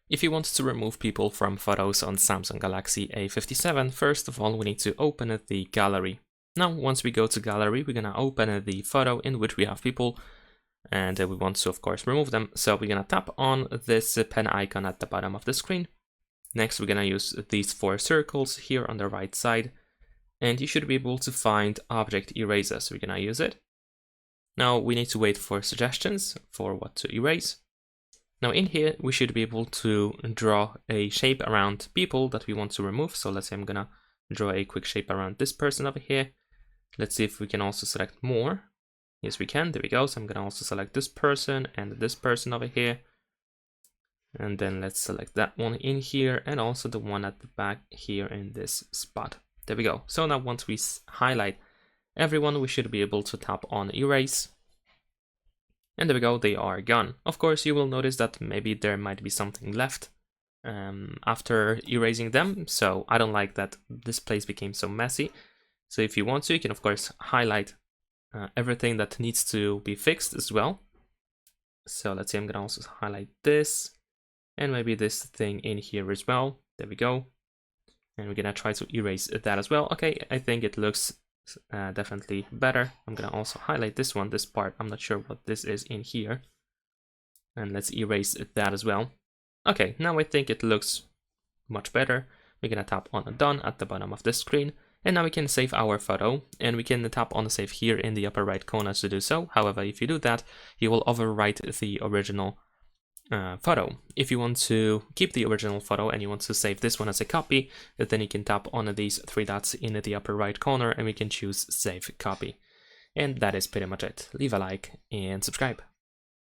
If you want to remove people from photos on Samsung Galaxy A57, first of all we need to open the gallery. Now once we go to gallery, we're gonna open the photo in which we have people, and we want to of course remove them. So we're gonna tap on this pen icon at the bottom of the screen. Next we're gonna use these 4 circles here on the right side, and you should be able to find object eraser, so we're gonna use it. Now we need to wait for suggestions for what to erase. Now in here we should be able to draw a shape around people that we want to remove. So let's say I'm gonna draw a quick shape around this person over here. Let's see if we can also select more. Yes, we can. There we go. So I'm gonna also select this person and this person over here. And then let's select that one in here and also the one at the back here in this spot. There we go. So now once we highlight everyone, we should be able to tap on erase. And there we go, they are gone. Of course, you will notice that maybe there might be something left after erasing them. So I don't like that this place became so messy. So if you want to, you can of course highlight everything that needs to be fixed as well. So let's say I'm gonna also highlight this and maybe this thing in here as well. There we go. And we're gonna try to erase that as well. Okay, I think it looks definitely better. I'm gonna also highlight this one, this part. I'm not sure what this is in here. And let's erase that as well. Okay, now I think it looks much better. We're gonna tap on done at the bottom of the screen. And now we can save our photo, and we can tap on save here in the upper right corner to do so. However, if you do that, you will overwrite the original photo. If you want to keep the original photo and you want to save this one as a copy, then you can tap on these 3 dots in the upper right corner and we can choose save copy. And that is pretty much it. Leave a like and subscribe.